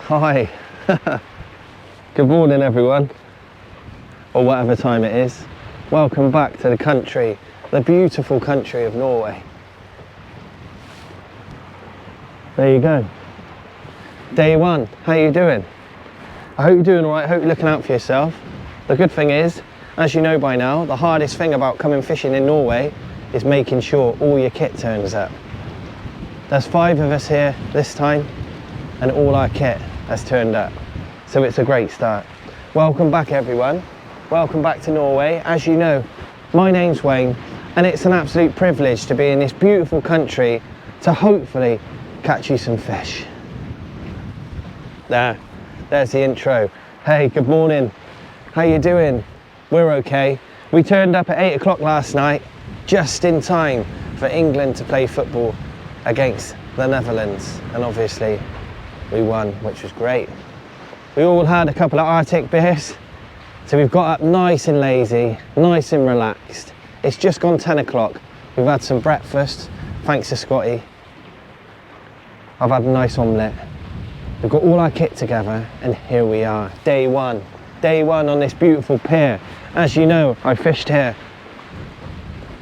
Hi. Good morning everyone, or whatever time it is. Welcome back to the country, the beautiful country of Norway. There you go. Day one, how you doing? I hope you're doing alright, I hope you're looking out for yourself. The good thing is, as you know by now, the hardest thing about coming fishing in Norway is making sure all your kit turns up. There's 5 of us here this time, and all our kit has turned up. So it's a great start. Welcome back everyone. Welcome back to Norway. As you know, my name's Wayne, and it's an absolute privilege to be in this beautiful country to hopefully catch you some fish. There's the intro. Hey, good morning. How you doing? We're okay. We turned up at 8 o'clock last night, just in time for England to play football against the Netherlands. And obviously, we won, which was great. We all had a couple of Arctic beers, so we've got up nice and lazy, nice and relaxed. It's just gone 10 o'clock. We've had some breakfast, thanks to Scotty. I've had a nice omelette. We've got all our kit together, and here we are, day one. Day one on this beautiful pier. As you know, I fished here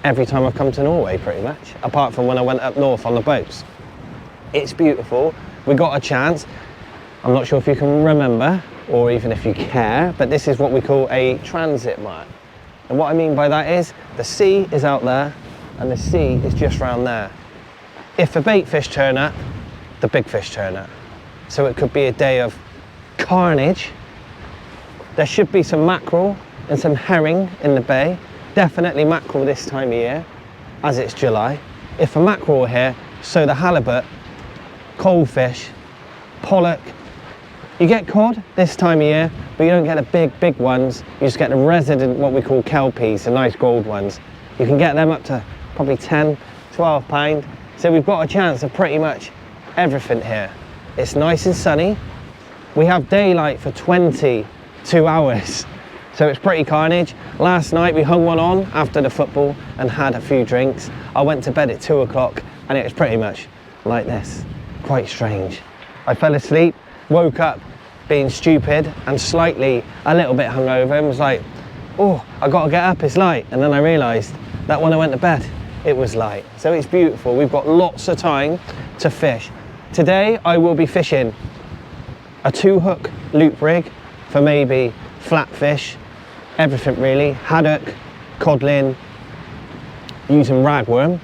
every time I've come to Norway, pretty much, apart from when I went up north on the boats. It's beautiful. We got a chance. I'm not sure if you can remember, or even if you care, but this is what we call a transit mark. And what I mean by that is, the sea is out there, and the sea is just round there. If the bait fish turn up, the big fish turn up. So it could be a day of carnage. There should be some mackerel and some herring in the bay. Definitely mackerel this time of year, as it's July. If a mackerel are here, so the halibut, coalfish, pollock. You get cod this time of year, but you don't get the big ones. You just get the resident, what we call kelpies, the nice gold ones. You can get them up to probably 10, 12 pound. So we've got a chance of pretty much everything here. It's nice and sunny. We have daylight for 22 hours. So it's pretty carnage. Last night we hung one on after the football and had a few drinks. I went to bed at 2 o'clock and it was pretty much like this. Quite strange. I fell asleep, woke up being stupid and slightly a little bit hungover, and was like, oh, I gotta get up, it's light. And then I realized that when I went to bed, it was light. So it's beautiful. We've got lots of time to fish. Today I will be fishing a 2-hook loop rig for maybe flatfish, everything really, haddock, codlin, using ragworm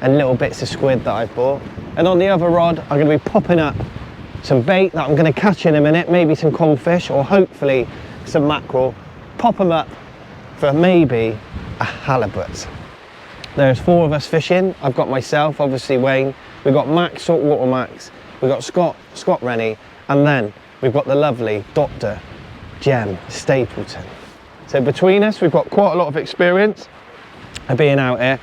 and little bits of squid that I've bought. And on the other rod, I'm going to be popping up some bait that I'm going to catch in a minute, maybe some coalfish or hopefully some mackerel. Pop them up for maybe a halibut. There's 4 of us fishing. I've got myself, obviously Wayne. We've got Max, Saltwater Max. We've got Scott Rennie. And then we've got the lovely Dr. Jem Stapleton. So between us, we've got quite a lot of experience of being out here.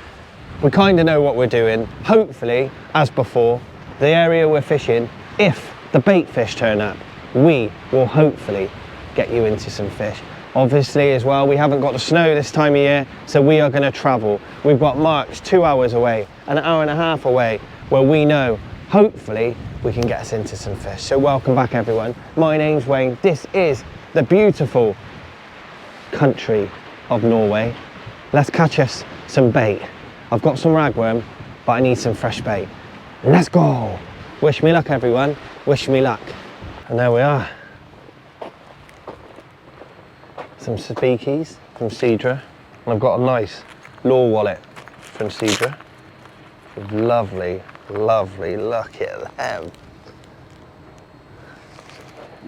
We kind of know what we're doing. Hopefully, as before, the area we're fishing, if the bait fish turn up, we will hopefully get you into some fish. Obviously as well, we haven't got the snow this time of year, so we are going to travel. We've got marks 2 hours away, an hour and a half away, where we know, hopefully, we can get us into some fish. So welcome back everyone. My name's Wayne. This is the beautiful country of Norway. Let's catch us some bait. I've got some ragworm, but I need some fresh bait. Let's go. Wish me luck everyone, wish me luck. And there we are. Some speakies from Cedra. And I've got a nice lure wallet from Cedra. Lovely, lovely, look at them.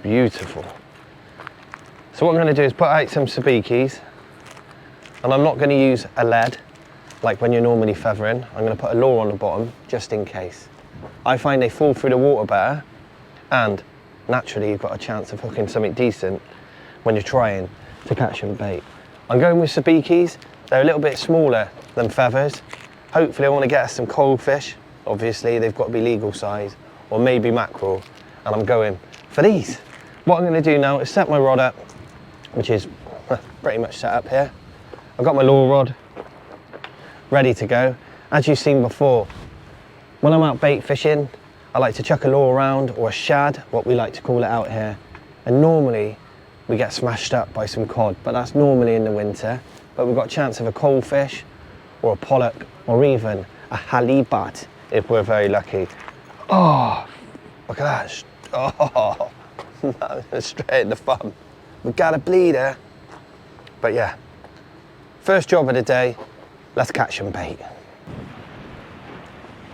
Beautiful. So what I'm going to do is put out some sabikis, and I'm not going to use a lead like when you're normally feathering. I'm going to put a lure on the bottom just in case. I find they fall through the water better, and naturally you've got a chance of hooking something decent when you're trying to catch some bait. I'm going with sabikis. They're a little bit smaller than feathers. Hopefully I want to get us some coalfish. Obviously they've got to be legal size, or maybe mackerel, and I'm going for these. What I'm going to do now is set my rod up, which is pretty much set up here. I've got my lure rod ready to go. As you've seen before, when I'm out bait fishing, I like to chuck a lure around, or a shad, what we like to call it out here. And normally we get smashed up by some cod, but that's normally in the winter. But we've got a chance of a coalfish, or a pollock, or even a halibut if we're very lucky. Oh, look at that. Oh, straight in the thumb. We've got a bleeder. But yeah, first job of the day, let's catch some bait.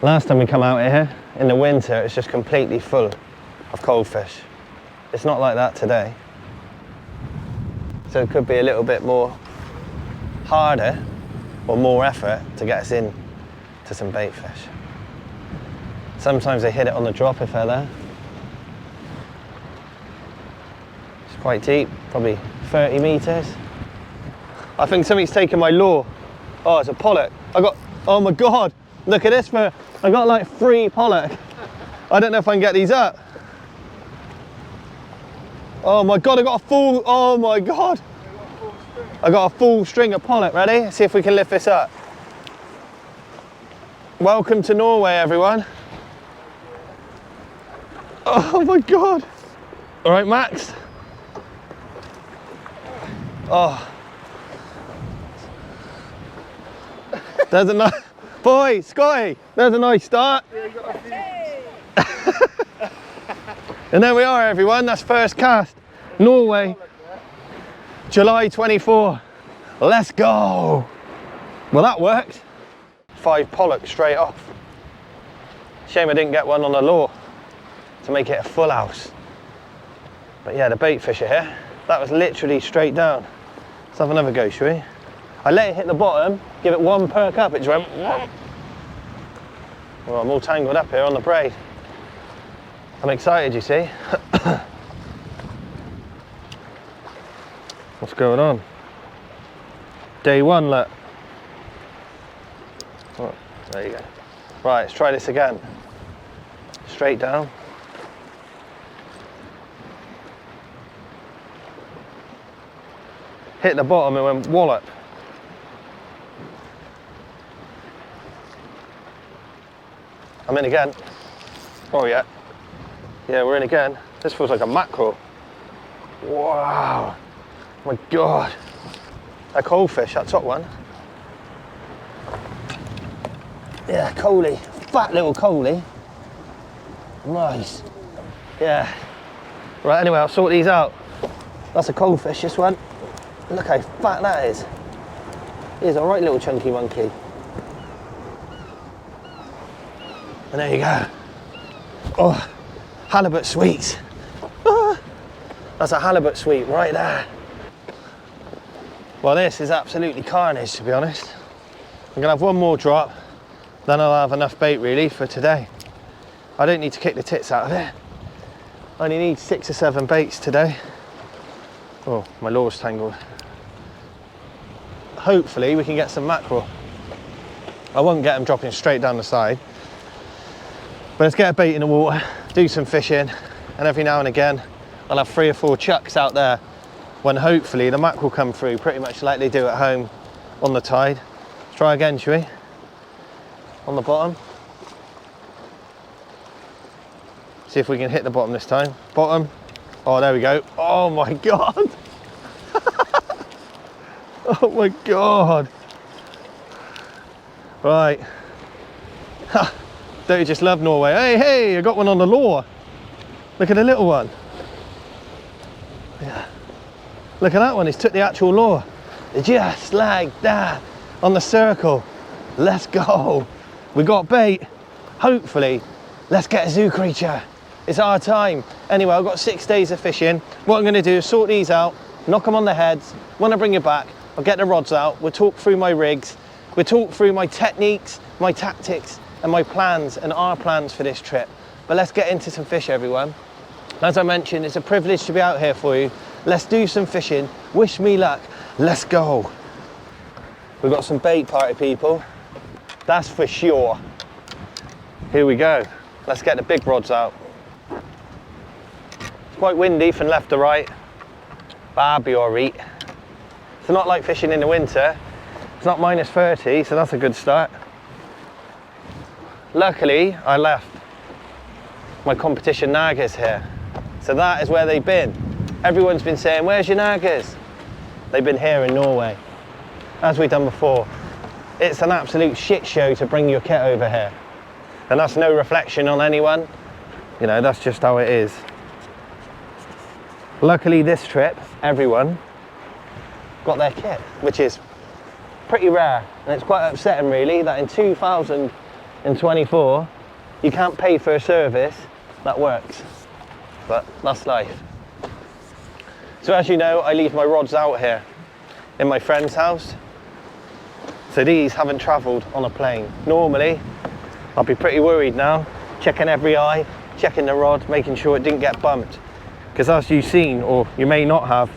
Last time we come out here, in the winter, it's just completely full of coalfish. It's not like that today. So it could be a little bit more harder, or more effort to get us in to some bait fish. Sometimes they hit it on the drop if they're there. It's quite deep, probably 30 meters. I think somebody's taken my lure. Oh, it's a pollock. Oh my God, look at this, I got like 3 pollock. I don't know if I can get these up. Oh my God, oh my God. I got a full string of pollock. Ready? Let's see if we can lift this up. Welcome to Norway, everyone. Oh my God. All right, Max. Oh. There's a nice, boy, Scotty, there's a nice start. And there we are, everyone, that's first cast. Norway, July 24. Let's go. Well, that worked. 5 pollock straight off. Shame I didn't get one on the lure to make it a full house. But yeah, the bait fish are here. That was literally straight down. Let's have another go, shall we? I let it hit the bottom, give it 1 perk up, it just went. Well, I'm all tangled up here on the braid. I'm excited, you see. What's going on? Day 1, look. Oh, there you go. Right, let's try this again. Straight down. Hit the bottom, it went wallop. I'm in again. Oh yeah. Yeah, we're in again. This feels like a mackerel. Wow. My God. A coalfish, that top one. Yeah, coalie. Fat little coalie. Nice. Yeah. Right, anyway, I'll sort these out. That's a coalfish, this one. Look how fat that is. He's a right little chunky monkey. And there you go. Oh, halibut sweets. Ah, that's a halibut sweet right there. Well, this is absolutely carnage, to be honest. I'm gonna have 1 more drop, then I'll have enough bait really for today. I don't need to kick the tits out of it. I only need 6 or 7 baits today. Oh, my lure's tangled. Hopefully we can get some mackerel. I won't get them dropping straight down the side. But let's get a bait in the water, do some fishing, and every now and again I'll have 3 or 4 chucks out there when hopefully the mackerel come through pretty much like they do at home on the tide. Let's try again, shall we? On the bottom. See if we can hit the bottom this time. Bottom. Oh, there we go. Oh my God. Oh my God. Right. Don't you just love Norway? Hey, hey, I got one on the lure. Look at the little one. Yeah. Look at that one, he's took the actual lure. Just like that, on the circle. Let's go. We got bait. Hopefully, let's get a zoo creature. It's our time. Anyway, I've got 6 days of fishing. What I'm gonna do is sort these out, knock them on the heads. When I bring you back, I'll get the rods out. We'll talk through my rigs. We'll talk through my techniques, my tactics, and my plans and our plans for this trip. But let's get into some fish, everyone. As I mentioned, it's a privilege to be out here for you. Let's do some fishing. Wish me luck. Let's go. We've got some bait, party people. That's for sure. Here we go. Let's get the big rods out. It's quite windy from left to right. But I'll be all right. It's not like fishing in the winter. It's not -30, so that's a good start. Luckily, I left my competition naggers here. So that is where they've been. Everyone's been saying, where's your naggers? They've been here in Norway, as we've done before. It's an absolute shit show to bring your kit over here. And that's no reflection on anyone. You know, that's just how it is. Luckily this trip, everyone got their kit, which is pretty rare. And it's quite upsetting really that in 2024, you can't pay for a service that works. But that's life. So as you know, I leave my rods out here in my friend's house. So these haven't travelled on a plane. Normally, I'll be pretty worried now, checking every eye, checking the rod, making sure it didn't get bumped. Because as you've seen, or you may not have,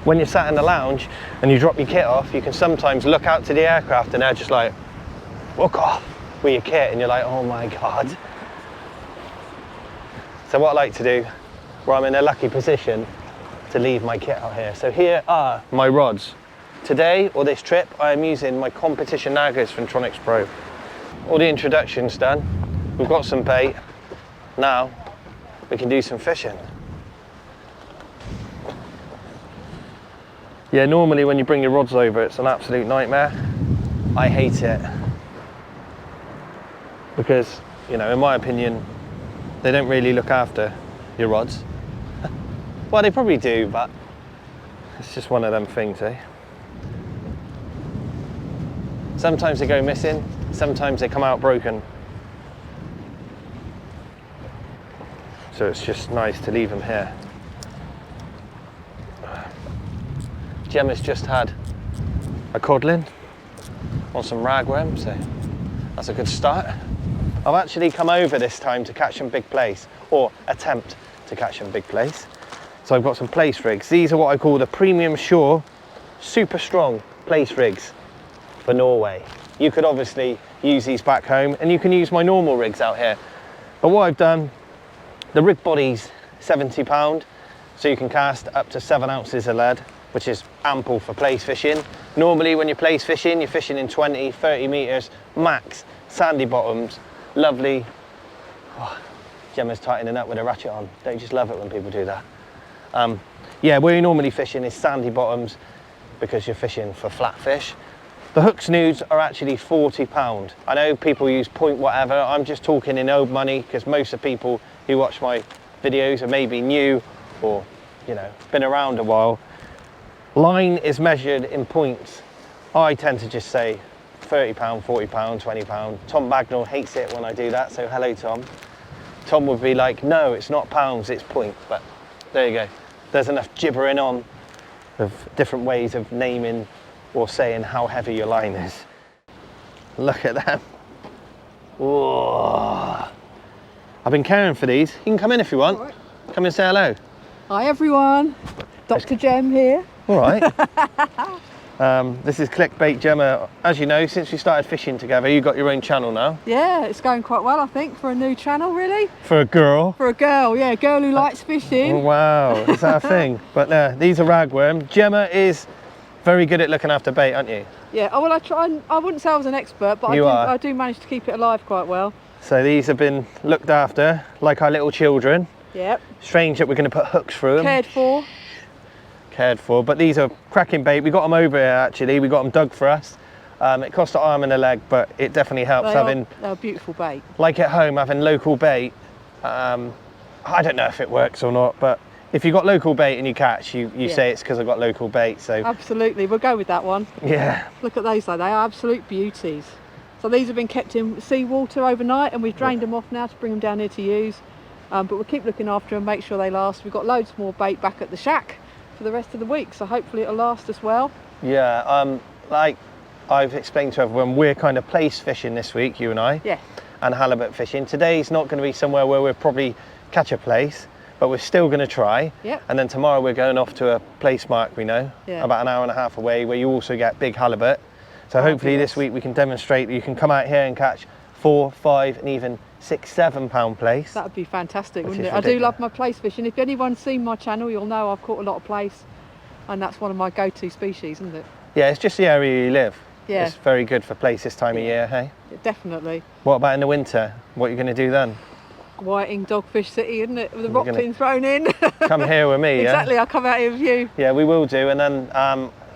when you're sat in the lounge and you drop your kit off, you can sometimes look out to the aircraft and they're just like, walk off with your kit, and you're like, oh my God. So what I like to do, where I'm in a lucky position to leave my kit out here. So here are my rods. Today, or this trip, I am using my competition naggers from Tronics Pro. All the introduction's done. We've got some bait. Now, we can do some fishing. Yeah, normally when you bring your rods over, it's an absolute nightmare. I hate it. Because, you know, in my opinion, they don't really look after your rods. Well, they probably do, but it's just one of them things, eh? Sometimes they go missing, sometimes they come out broken. So it's just nice to leave them here. Gemma's just had a codling on some ragworm, so that's a good start. I've actually come over this time to catch some big place, or attempt to catch some big place. So I've got some place rigs. These are what I call the premium shore, super strong place rigs for Norway. You could obviously use these back home, and you can use my normal rigs out here. But what I've done, the rig body's £70, so you can cast up to 7 ounces of lead, which is ample for place fishing. Normally when you're place fishing, you're fishing in 20, 30 meters max, sandy bottoms, lovely. Oh, Gemma's tightening up with a ratchet on. Don't you just love it when people do that? Yeah, where you're normally fishing is sandy bottoms because you're fishing for flatfish. The hook snoods are actually £40. I know people use point whatever. I'm just talking in old money because most of the people who watch my videos are maybe new or, you know, been around a while. Line is measured in points. I tend to just say £30, £40, £20. Tom Bagnall hates it when I do that, so hello Tom. Tom would be like, no, it's not pounds, it's point, but there you go. There's enough gibbering on of different ways of naming or saying how heavy your line is. Look at them. Whoa. I've been caring for these. You can come in if you want. Right. Come and say hello. Hi everyone. Dr. Jem here. All right. This is Clickbait Gemma. As you know, since we started fishing together, you got your own channel now. Yeah, it's going quite well, I think, for a new channel, really. For a girl? For a girl, yeah, a girl who likes fishing. Oh, wow, is that a thing? But these are ragworm. Gemma is very good at looking after bait, aren't you? Yeah, oh, well, I wouldn't say I was an expert, but I do manage to keep it alive quite well. So these have been looked after like our little children. Yep. Strange that we're going to put hooks through them. Cared for. Cared for, but these are cracking bait. We got them over here actually, we got them dug for us. It cost an arm and a leg, but it definitely helps having a beautiful bait. Like at home, having local bait. I don't know if it works or not, but if you've got local bait and you catch, you say it's because I've got local bait. So absolutely, we'll go with that one. Yeah. Look at those though, they are absolute beauties. So these have been kept in seawater overnight and we've drained them off now to bring them down here to use. But we'll keep looking after them, make sure they last. We've got loads more bait back at the shack for the rest of the week, so hopefully it'll last as well. Yeah, like I've explained to everyone, we're kind of place fishing this week, you and I. Yeah. And halibut fishing. Today's not going to be somewhere where we'll probably catch a place, but we're still going to try. Yep. And then tomorrow we're going off to a place mark we know, about an hour and a half away, where you also get big halibut. So hopefully this week we can demonstrate that you can come out here and catch 4, 5 and even 6, 7 pound place. That would be fantastic, wouldn't it? I do love my place fishing. If anyone's seen my channel, you'll know I've caught a lot of place, and that's one of my go-to species, isn't it? Yeah, it's just the area you live. Yeah. It's very good for place this time of year, hey? Definitely. What about in the winter? What are you going to do then? whiting dogfish city, isn't it? With the rock tin thrown in. Come here with me, Exactly, yeah? I'll come out here with you. Yeah, we will do, and then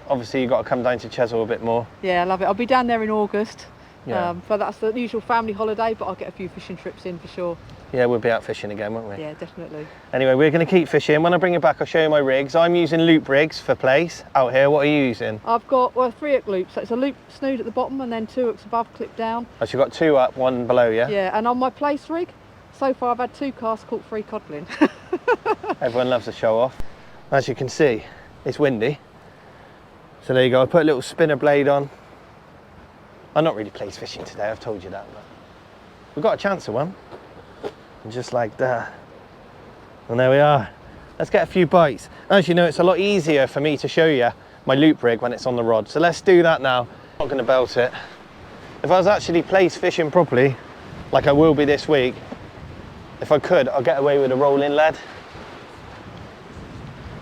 obviously you've got to come down to Chesil a bit more. Yeah, I love it. I'll be down there in August. Yeah. But that's the usual family holiday, but I'll get a few fishing trips in for sure. Yeah, we'll be out fishing again, won't we? Yeah, definitely. Anyway, we're going to keep fishing. When I bring you back, I'll show you my rigs. I'm using loop rigs for place out here. What are you using? I've got 3 hook loops. So it's a loop snood at the bottom and then 2 hooks above, clipped down. Oh, so you've got 2 up, 1 below, yeah? Yeah, and on my place rig, so far I've had 2 casts caught 3 codlin. Everyone loves to show off. As you can see, it's windy. So there you go. I put a little spinner blade on. I'm not really place fishing today, I've told you that. But we've got a chance of one. And just like that. And there we are. Let's get a few bites. As you know, it's a lot easier for me to show you my loop rig when it's on the rod. So let's do that now. I'm not going to belt it. If I was actually place fishing properly, like I will be this week, if I could, I'll get away with a rolling lead.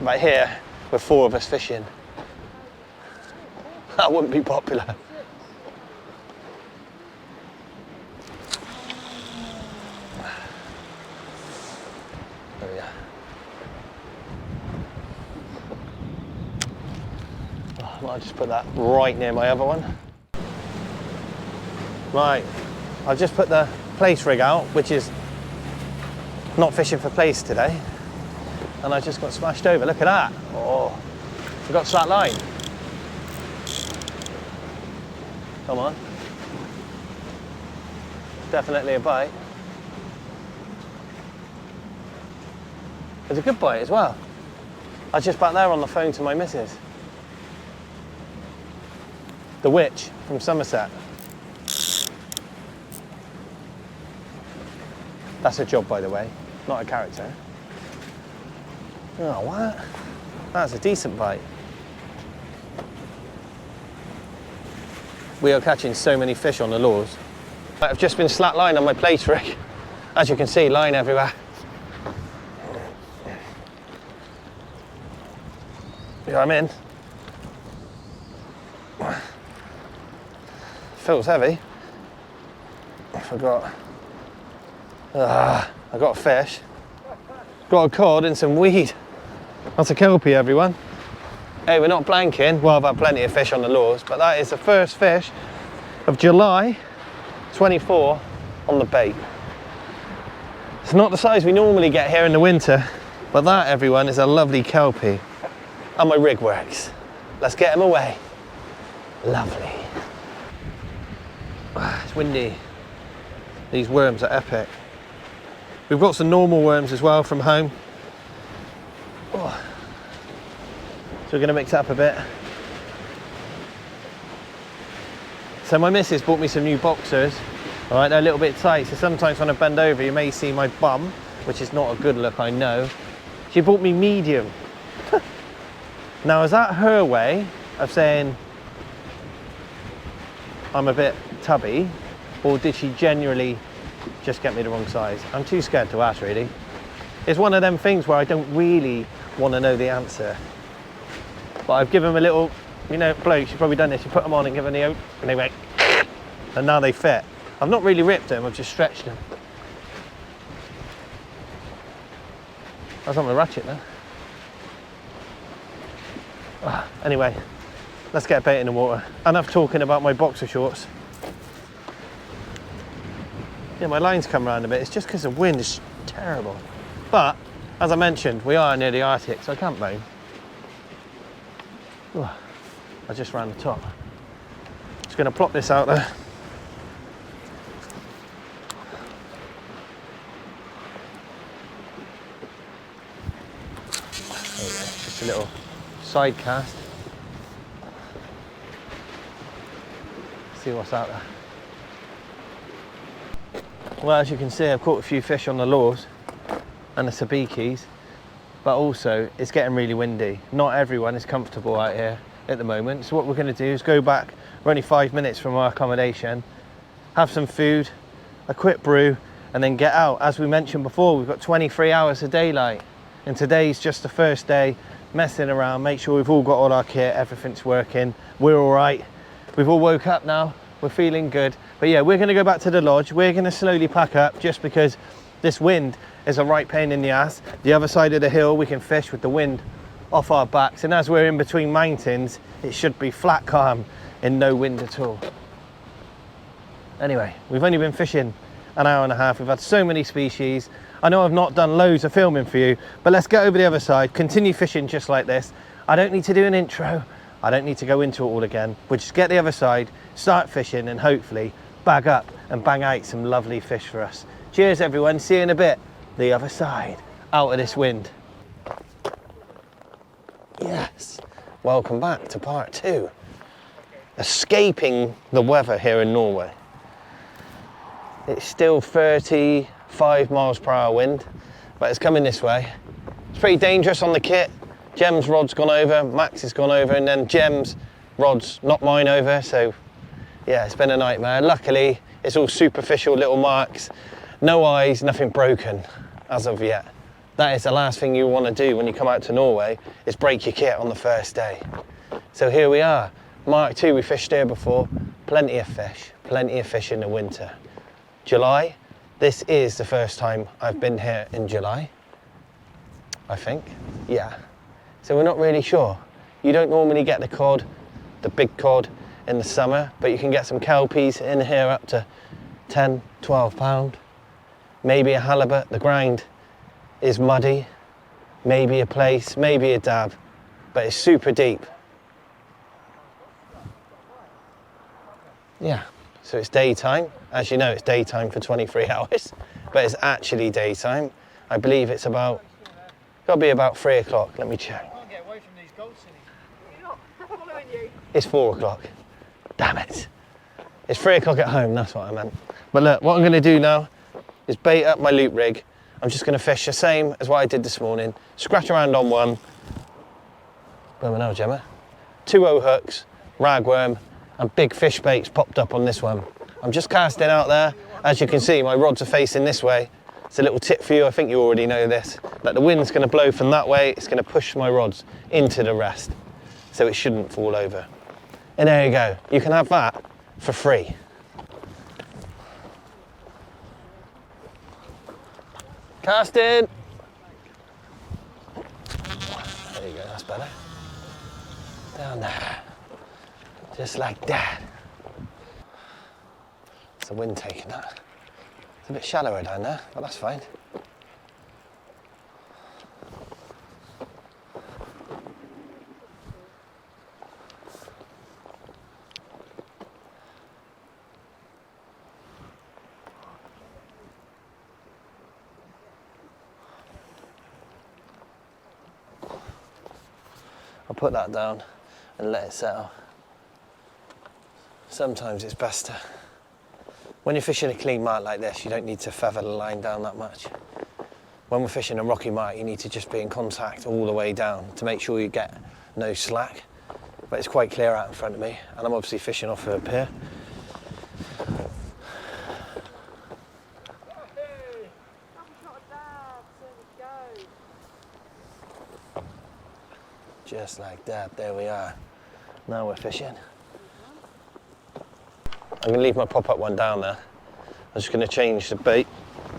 But here, with 4 of us fishing, that wouldn't be popular. There we are. Oh, I'll just put that right near my other one. Right, I've just put the place rig out, which is not fishing for place today. And I just got smashed over. Look at that. Oh, I got slack line. Come on. Definitely a bite. It's a good bite as well. I was just back there on the phone to my missus. The Witch from Somerset. That's a job, by the way, not a character. Oh, what? That's a decent bite. We are catching so many fish on the lures. I've just been slack line on my place rig. As you can see, line everywhere. Yeah, I'm in. Feels heavy. I forgot. I got a fish. Got a cod and some weed. That's a kelpie, everyone. Hey, we're not blanking. Well, I've had plenty of fish on the lures, but that is the first fish of July 24 on the bait. It's not the size we normally get here in the winter, but that, everyone, is a lovely kelpie. And my rig works. Let's get him away. Lovely. It's windy. These worms are epic. We've got some normal worms as well from home. Oh. So we're going to mix it up a bit. So my missus bought me some new boxers. All right, they're a little bit tight, so sometimes when I bend over you may see my bum, which is not a good look, I know. She bought me medium. Now, is that her way of saying I'm a bit tubby, or did she genuinely just get me the wrong size? I'm too scared to ask, really. It's one of them things where I don't really want to know the answer. But I've given them a little, you know, blokes, you've probably done this, you put them on and give them the oat, and they went, and now they fit. I've not really ripped them, I've just stretched them. That's on the ratchet now. Anyway, let's get a bait in the water. Enough talking about my boxer shorts. Yeah, my line's come around a bit. It's just because the wind is terrible. But, as I mentioned, we are near the Arctic, so I can't moan. I just ran the top. Just going to plop this out there. There we go. Just a little side cast. See what's out there. Well, as you can see, I've caught a few fish on the lures and the sabikis, but also it's getting really windy. Not everyone is comfortable out here at the moment. So what we're going to do is go back. We're only 5 minutes from our accommodation, have some food, a quick brew, and then get out. As we mentioned before, we've got 23 hours of daylight, and today's just the first day messing around, make sure we've all got all our kit, everything's working, we're all right. We've all woke up now, we're feeling good. But yeah, we're gonna go back to the lodge. We're gonna slowly pack up just because This wind is a right pain in the ass. The other side of the hill we can fish with the wind off our backs, and as we're in between mountains it should be flat calm and no wind at all. Anyway, we've only been fishing an hour and a half. We've had so many species. I know I've not done loads of filming for you, but let's get over the other side, continue fishing just like this. I don't need to do an intro. I don't need to go into it all again. We'll just get the other side, start fishing, and hopefully bag up and bang out some lovely fish for us. Cheers everyone, see you in a bit. The other side, out of this wind. Yes, welcome back to part 2. Escaping the weather here in Norway. It's still 35 miles per hour wind, but it's coming this way. It's pretty dangerous on the kit. Jem's rod's gone over, Max has gone over, and then Jem's rod's knocked mine over, so yeah, it's been a nightmare. Luckily, it's all superficial little marks, no eyes, nothing broken as of yet. That is the last thing you want to do when you come out to Norway, is break your kit on the first day. So here we are, Mark 2, we fished here before, plenty of fish in the winter. July, this is the first time I've been here in July, I think, yeah. So we're not really sure. You don't normally get the cod, the big cod in the summer, but you can get some kelpies in here up to 10, 12 pound. Maybe a halibut, the ground is muddy, maybe a place, maybe a dab, but it's super deep. Yeah, so it's daytime. As you know, it's daytime for 23 hours, but it's actually daytime. I believe it's about, got to be about 3 o'clock, let me check. I can't get away from these goats anymore. You're not following you. It's 4 o'clock, damn it. It's 3 o'clock at home, that's what I meant. But look, what I'm gonna do now is bait up my loop rig. I'm just gonna fish the same as what I did this morning. Scratch around on one. Blooming hell, Gemma. 2 O-hooks, ragworm, and big fish baits popped up on this one. I'm just casting out there. As you can see, my rods are facing this way. It's a little tip for you, I think you already know this, that the wind's gonna blow from that way, it's gonna push my rods into the rest, so it shouldn't fall over. And there you go, you can have that for free. Casting! There you go, that's better. Down there, just like that. It's the wind taking that. It's a bit shallower down there, but that's fine. I'll put that down and let it settle. Sometimes it's best to, when you're fishing a clean mark like this, you don't need to feather the line down that much. When we're fishing a rocky mark, you need to just be in contact all the way down to make sure you get no slack. But it's quite clear out in front of me, and I'm obviously fishing off of a pier. Just like that, there we are. Now we're fishing. I'm going to leave my pop-up one down there. I'm just going to change the bait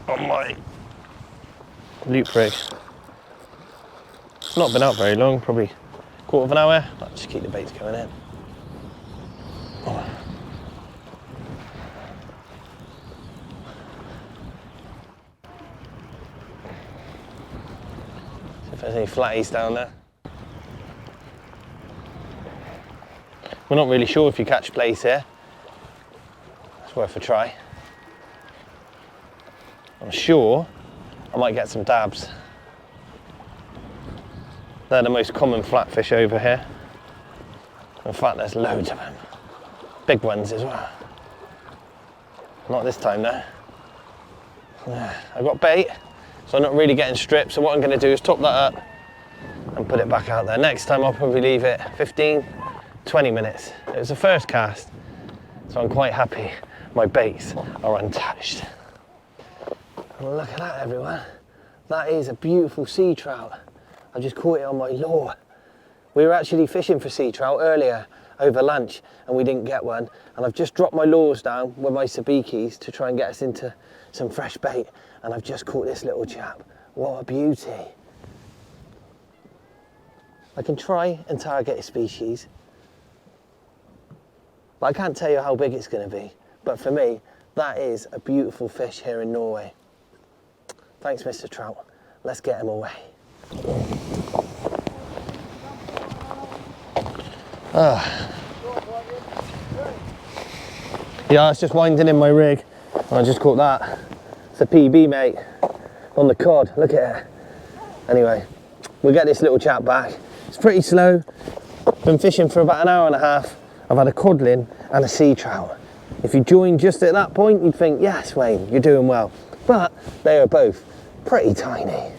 on my loop rig. It's not been out very long, probably a quarter of an hour. I'll just keep the baits going in. Oh. See if there's any flatties down there. We're not really sure if you catch place here. It's worth a try. I'm sure I might get some dabs. They're the most common flatfish over here. In fact, there's loads of them. Big ones as well. Not this time though. I've got bait, so I'm not really getting stripped. So what I'm going to do is top that up and put it back out there. Next time I'll probably leave it 15, 20 minutes. It was the first cast, so I'm quite happy my baits are untouched. Well, look at that, everyone. That is a beautiful sea trout. I just caught it on my lure. We were actually fishing for sea trout earlier. over lunch and we didn't get one. And I've just dropped my lures down with my sabikis to try and get us into some fresh bait. And I've just caught this little chap. What a beauty. I can try and target a species, but I can't tell you how big it's going to be. But for me, that is a beautiful fish here in Norway. Thanks, Mr. Trout. Let's get him away. Yeah, it's just winding in my rig. I just caught that. It's a PB, mate, on the cod. Look at it. Anyway, we'll get this little chap back. It's pretty slow. Been fishing for about an hour and a half. I've had a codlin and a sea trout. If you join just at that point, you'd think, yes, Wayne, you're doing well. But they are both pretty tiny.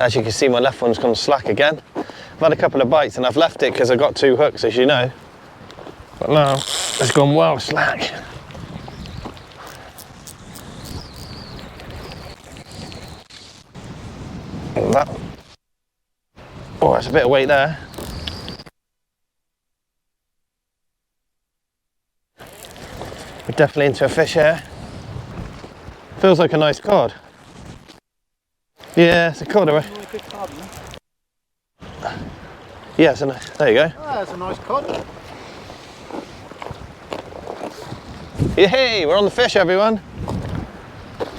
As you can see, my left one's gone slack again. I've had a couple of bites and I've left it because I got 2 hooks, as you know. But now it's gone well slack. That. Oh, that's a bit of weight there. We're definitely into a fish here. Feels like a nice cod. Yeah, it's a cod. Yeah, it's a nice, there you go. Oh, that's a nice cod. Yay, we're on the fish, everyone.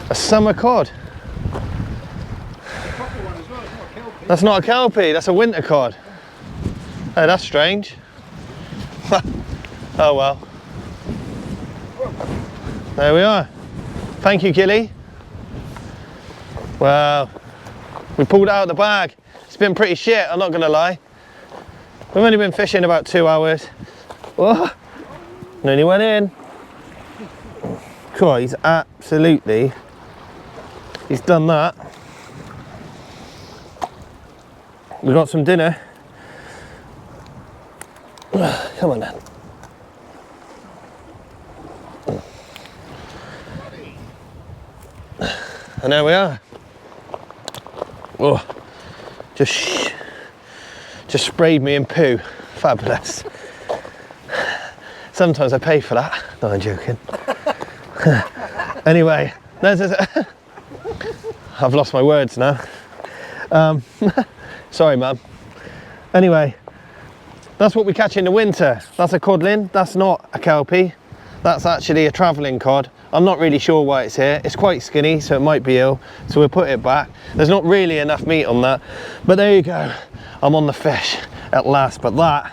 A summer cod. That's not a kelpie, that's a winter cod. Oh, that's strange. Oh well. There we are. Thank you, Gilly. Well, we pulled it out of the bag. It's been pretty shit, I'm not gonna lie. We've only been fishing about 2 hours. Oh, nearly went in. Cool, he's done that. We got some dinner. Come on then. And there we are. Oh, just sprayed me in poo. Fabulous. Sometimes I pay for that. No, I'm joking. Anyway, I've lost my words now. Sorry, Mum. Anyway, that's what we catch in the winter. That's a codlin. That's not a kelpie. That's actually a travelling cod. I'm not really sure why it's here. It's quite skinny, so it might be ill. So we'll put it back. There's not really enough meat on that. But there you go. I'm on the fish at last. But that,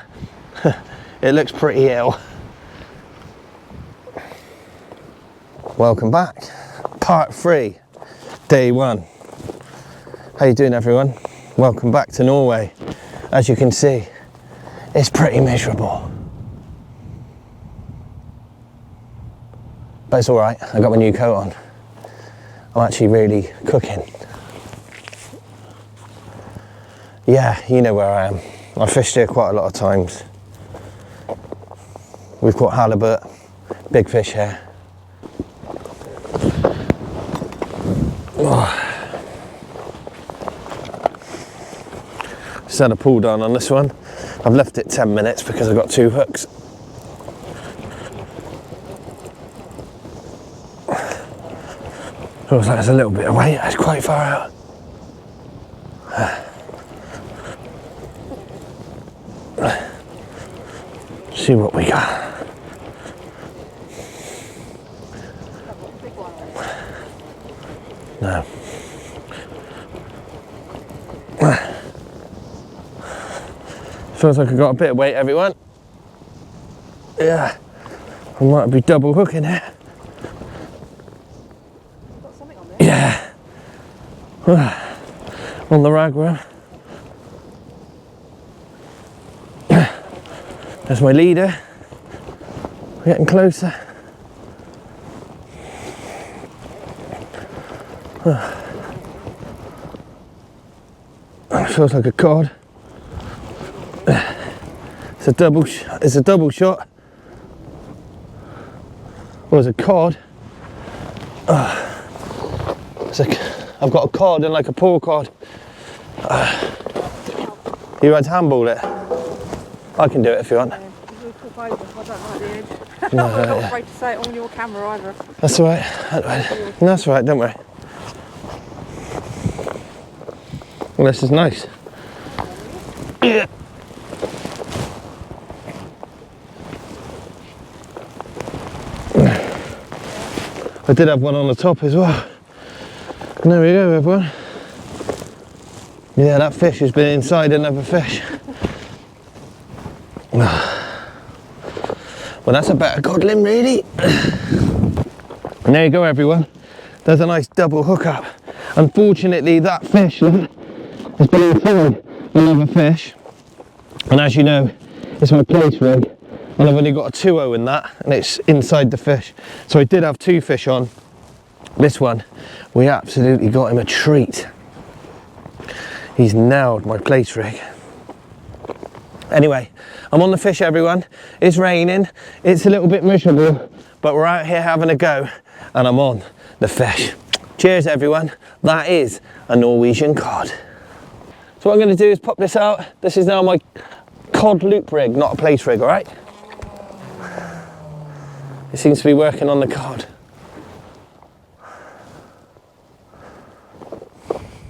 it looks pretty ill. Welcome back. Part 3, day 1. How you doing, everyone? Welcome back to Norway. As you can see, it's pretty miserable. But it's all right, I got my new coat on. I'm actually really cooking. Yeah, you know where I am. I fished here quite a lot of times. We've caught halibut, big fish here. Oh. Just had a pull down on this one. I've left it 10 minutes because I've got 2 hooks. Looks like there's a little bit of weight, it's quite far out. See what we got. No. Feels like I've got a bit of weight, everyone. Yeah, I might be double hooking it. Got something on there? Yeah. On the rag worm. There's my leader. We're getting closer. Feels like a cod. It's a double shot. Or it's a cod. I've got a cod and like a poor cod. You had to handball it. I can do it if you want. Yeah, we'll flip over. I don't like the edge. No, I'm not yeah. afraid to say it on your camera either. That's all right. No, that's all right, don't worry. Well, this is nice. Yeah. I did have one on the top as well. And there we go, everyone. Yeah, that fish has been inside another fish. Well, that's a better codling, really. And there you go, everyone. There's a nice double hookup. Unfortunately, that fish has been inside another fish. And as you know, it's my place rig. And I've only got a 2.0 in that, and it's inside the fish. So I did have 2 fish on. This one, we absolutely got him a treat. He's nailed my place rig. Anyway, I'm on the fish, everyone. It's raining, it's a little bit miserable, but we're out here having a go, and I'm on the fish. Cheers, everyone. That is a Norwegian cod. So what I'm going to do is pop this out. This is now my cod loop rig, not a place rig, all right? It seems to be working on the cod.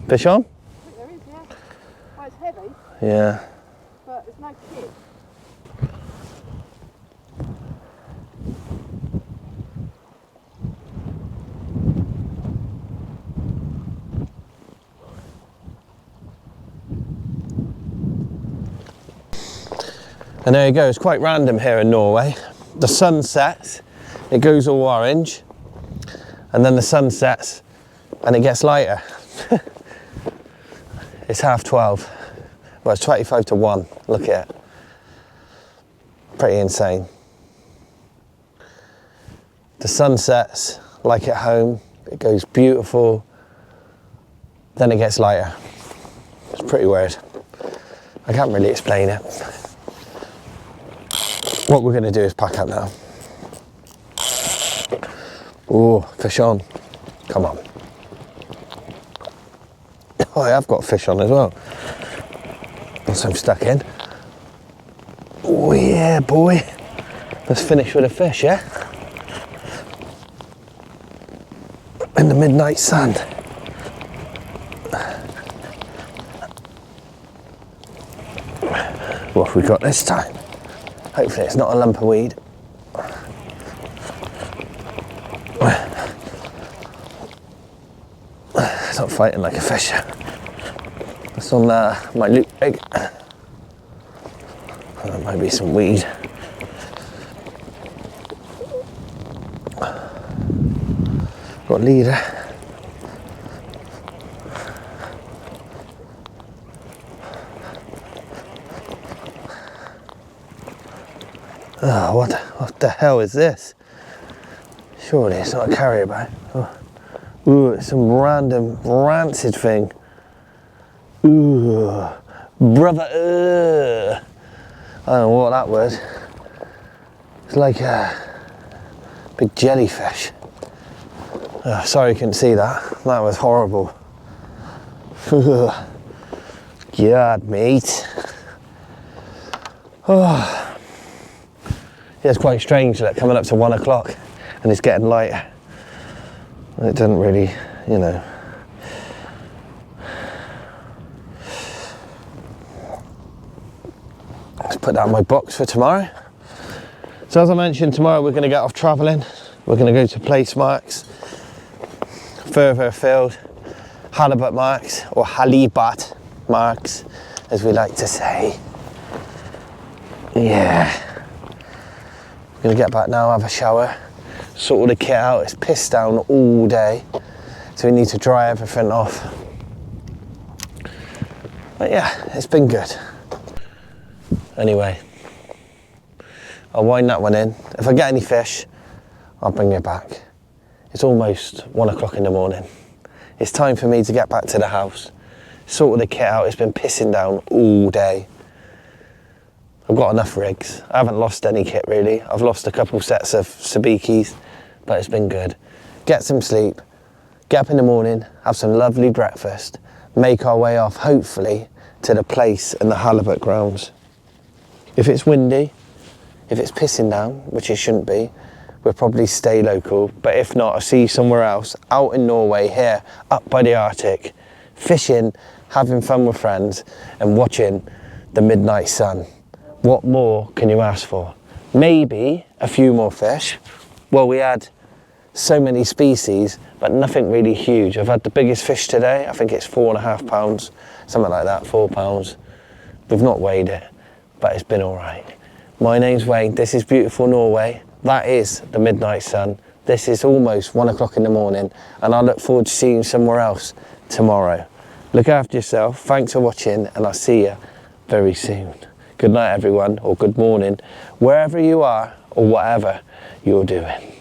Fish on? I think there is, yeah. Well, it's heavy, Yeah. but there's no kick. And there you go, it's quite random here in Norway. The sun sets, it goes all orange, and then the sun sets and it gets lighter. It's 12:30. Well, it's 25 to 1, look at it. Pretty insane. The sun sets like at home, it goes beautiful, then it gets lighter. It's pretty weird. I can't really explain it. What we're going to do is pack up now. Oh, fish on. Come on. Oh, I have got fish on as well. Once I'm stuck in. Oh yeah, boy. Let's finish with a fish, yeah? In the midnight sun. What have we got this time? Hopefully it's not a lump of weed. It's not fighting like a fish. That's on my loop rig. There might be some weed. Got a leader. Oh, what the hell is this? Surely it's not a carrier bag. Oh. Ooh, it's some random rancid thing. Ooh, brother. I don't know what that was. It's like a big jellyfish. Oh, sorry you couldn't see that. That was horrible. God, mate. Oh. Yeah, it's quite strange that coming up to 1 o'clock and it's getting lighter. It doesn't really, you know. Let's put that in my box for tomorrow. So as I mentioned, tomorrow we're going to get off travelling. We're going to go to place marks, further afield, halibut marks, or halibut marks, as we like to say. Yeah. Gonna get back now, have a shower, sort all the kit out. It's pissed down all day, so we need to dry everything off. But yeah, it's been good. Anyway, I'll wind that one in. If I get any fish, I'll bring it back. It's almost 1 o'clock in the morning. It's time for me to get back to the house, sort all the kit out. It's been pissing down all day. I've got enough rigs. I haven't lost any kit really. I've lost a couple sets of sabikis, but it's been good. Get some sleep, get up in the morning, have some lovely breakfast, make our way off hopefully to the place and the halibut grounds. If it's windy, if it's pissing down, which it shouldn't be, we'll probably stay local. But if not, I'll see you somewhere else, out in Norway, here, up by the Arctic, fishing, having fun with friends, and watching the midnight sun. What more can you ask for? Maybe a few more fish. Well, we had so many species, but nothing really huge. I've had the biggest fish today. I think it's 4.5 pounds, something like that, 4 pounds. We've not weighed it, but it's been all right. My name's Wayne. This is beautiful Norway. That is the midnight sun. This is almost 1 o'clock in the morning, and I look forward to seeing you somewhere else tomorrow. Look after yourself. Thanks for watching, and I'll see you very soon. Good night, everyone, or good morning, wherever you are or whatever you're doing.